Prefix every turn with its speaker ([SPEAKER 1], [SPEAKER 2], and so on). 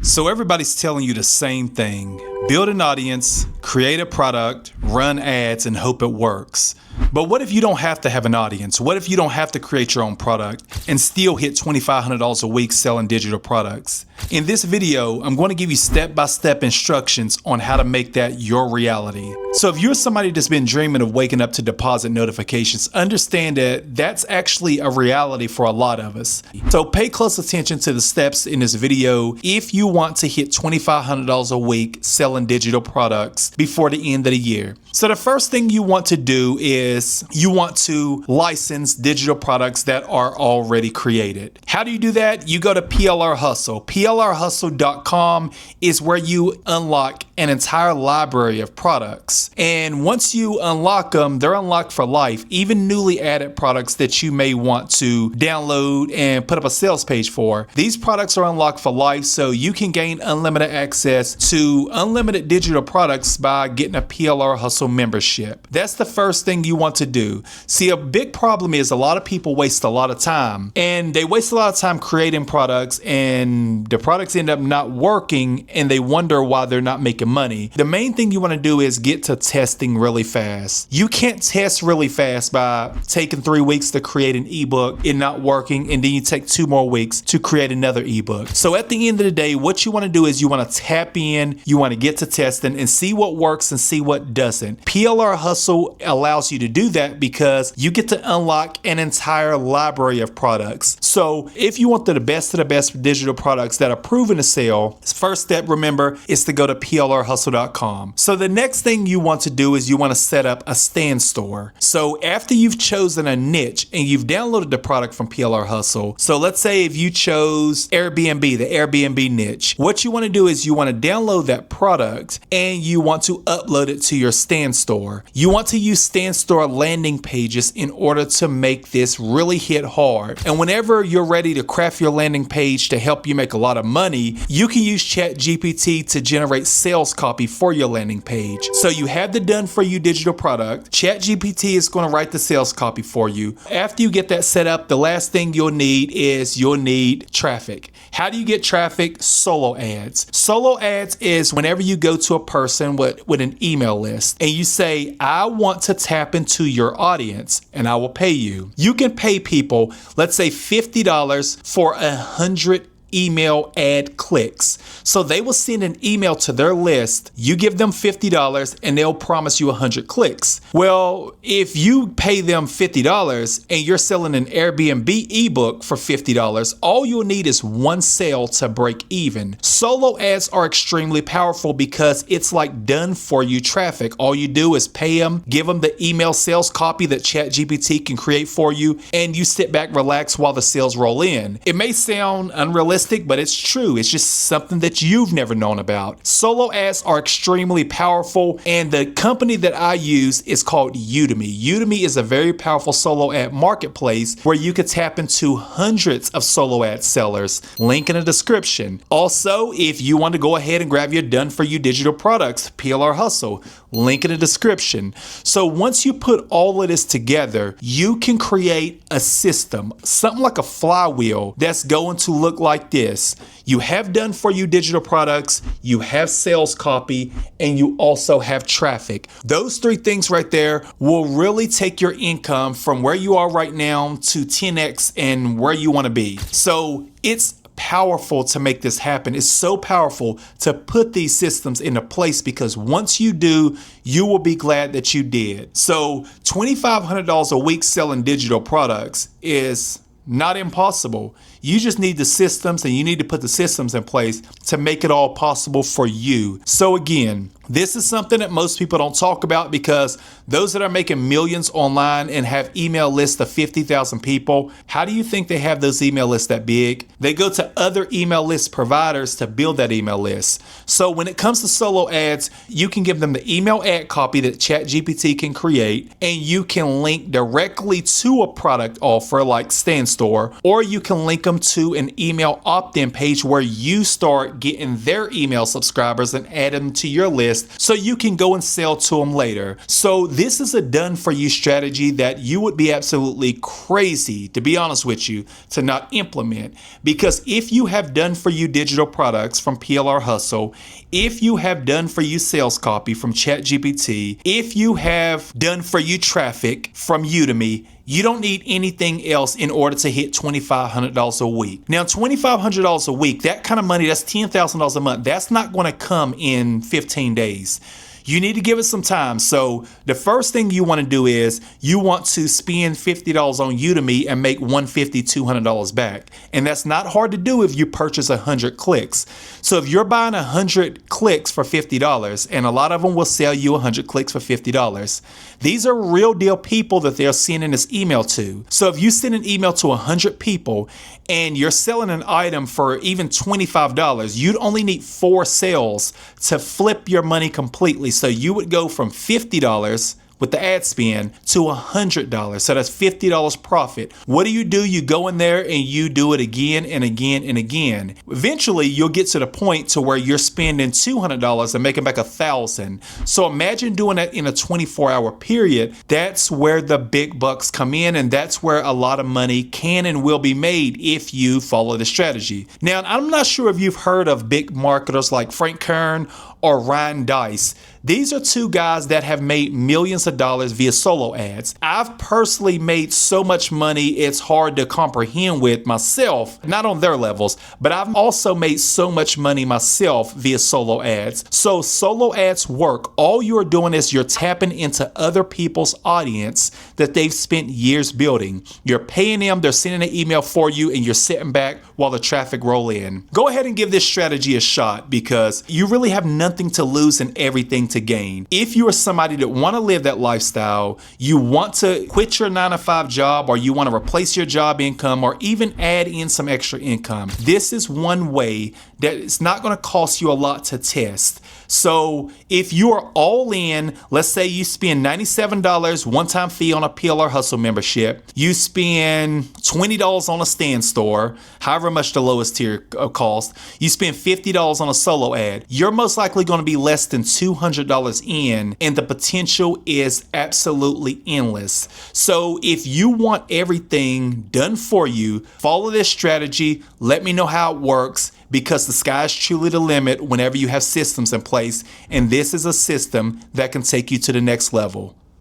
[SPEAKER 1] So everybody's telling you the same thing. Build an audience, create a product, run ads, and hope it works. But what if you don't have to have an audience? What if you don't have to create your own product and still hit $2,500 a week selling digital products? In this video, I'm going to give you step-by-step instructions on how to make that your reality. So if you're somebody that's been dreaming of waking up to deposit notifications, understand that that's actually a reality for a lot of us. So pay close attention to the steps in this video if you want to hit $2,500 a week selling digital products before the end of the year. So the first thing you want to do is you want to license digital products that are already created. How do you do that? You go to PLR Hustle. PLRhustle.com is where you unlock an entire library of products. And once you unlock them, they're unlocked for life, even newly added products that you may want to download and put up a sales page for. These products are unlocked for life, so you can gain unlimited access to unlimited digital products by getting a PLR Hustle membership. That's the first thing you want to do. See, a big problem is a lot of people waste a lot of time, and they waste a lot of time creating products, and the products end up not working, and they wonder why they're not making money. The main thing you want to do is get to testing really fast. You can't test really fast by taking 3 weeks to create an ebook, it not working, and then you take 2 more weeks to create another ebook. So at the end of the day, what you want to do is you want to tap in, you want to get to testing and see what works and see what doesn't. PLR Hustle allows you to do that because you get to unlock an entire library of products. So if you want the best of the best digital products that are proven to sell, first step, remember, is to go to PLRhustle.com. So the next thing you want to do is you want to set up a stand store. So after you've chosen a niche and you've downloaded the product from PLR Hustle, so let's say if you chose Airbnb, the Airbnb niche, what you want to do is you want to download that product and you want to upload it to your stand store. You want to use stand store landing pages in order to make this really hit hard. And whenever you're ready to craft your landing page to help you make a lot of money, you can use ChatGPT to generate sales copy for your landing page. So you have the done for you digital product. ChatGPT is going to write the sales copy for you. After you get that set up, the last thing you'll need is you'll need traffic. How do you get traffic? Solo ads. Solo ads is whenever you go to a person with an email list and you say, I want to tap into your audience and I will pay you. You can pay people, let's say $50 for 100 email ad clicks. So they will send an email to their list, you give them $50 and they'll promise you 100 clicks. Well, if you pay them $50 and you're selling an Airbnb ebook for $50, all you'll need is one sale to break even. Solo ads are extremely powerful because it's like done for you traffic. All you do is pay them, give them the email sales copy that ChatGPT can create for you, and you sit back, relax while the sales roll in. It may sound unrealistic, but it's true. It's just something that you've never known about. Solo ads are extremely powerful, and the company that I use is called Udemy. Udemy is a very powerful solo ad marketplace where you could tap into hundreds of solo ad sellers. Link in the description. Also, if you want to go ahead and grab your done for you digital products, PLR Hustle, link in the description. So once you put all of this together, you can create a system, something like a flywheel that's going to look like this. You have done for you digital products, you have sales copy, and you also have traffic. Those 3 things right there will really take your income from where you are right now to 10x and where you want to be. So it's powerful to make this happen. It's so powerful to put these systems into place because once you do, you will be glad that you did. So $2,500 a week selling digital products is not impossible. You just need the systems, and you need to put the systems in place to make it all possible for you. So again, this is something that most people don't talk about because those that are making millions online and have email lists of 50,000 people, how do you think they have those email lists that big? They go to other email list providers to build that email list. So when it comes to solo ads, you can give them the email ad copy that ChatGPT can create, and you can link directly to a product offer like Stand Store, or you can link them them to an email opt-in page where you start getting their email subscribers and add them to your list so you can go and sell to them later. So this is a done for you strategy that you would be absolutely crazy, to be honest with you, to not implement. Because if you have done for you digital products from PLR Hustle, if you have done for you sales copy from ChatGPT, if you have done for you traffic from Udemy, you don't need anything else in order to hit $2,500 a week. Now, $2,500 a week, that kind of money, that's $10,000 a month. That's not going to come in 15 days. You need to give it some time. So the first thing you want to do is you want to spend $50 on Udemy and make $150, $200 back. And that's not hard to do if you purchase 100 clicks. So if you're buying 100 clicks for $50, and a lot of them will sell you 100 clicks for $50, these are real deal people that they're sending this email to. So if you send an email to 100 people and you're selling an item for even $25, you'd only need 4 sales to flip your money completely. So you would go from $50 with the ad spend to $100. So that's $50 profit. What do? You go in there and you do it again and again and again. Eventually, you'll get to the point to where you're spending $200 and making back $1,000. So imagine doing that in a 24-hour period. That's where the big bucks come in, and that's where a lot of money can and will be made if you follow the strategy. Now, I'm not sure if you've heard of big marketers like Frank Kern or Ryan Deiss. These are 2 guys that have made millions of dollars via solo ads. I've personally made so much money it's hard to comprehend with myself, not on their levels, but I've also made so much money myself via solo ads. So solo ads work. All you're doing is you're tapping into other people's audience that they've spent years building. You're paying them, they're sending an email for you, and you're sitting back while the traffic roll in. Go ahead and give this strategy a shot because you really have nothing to lose and everything to gain. If you are somebody that want to live that lifestyle, you want to quit your 9-to-5 job, or you want to replace your job income, or even add in some extra income, this is one way that it's not going to cost you a lot to test. So if you are all in, let's say you spend $97 one-time fee on a PLR Hustle membership, you spend $20 on a Stand Store, however much the lowest tier cost, you spend $50 on a solo ad, you're most likely going to be less than $200 in, and the potential is absolutely endless. So if you want everything done for you, follow this strategy. Let me know how it works, because the sky is truly the limit whenever you have systems in place, and this is a system that can take you to the next level.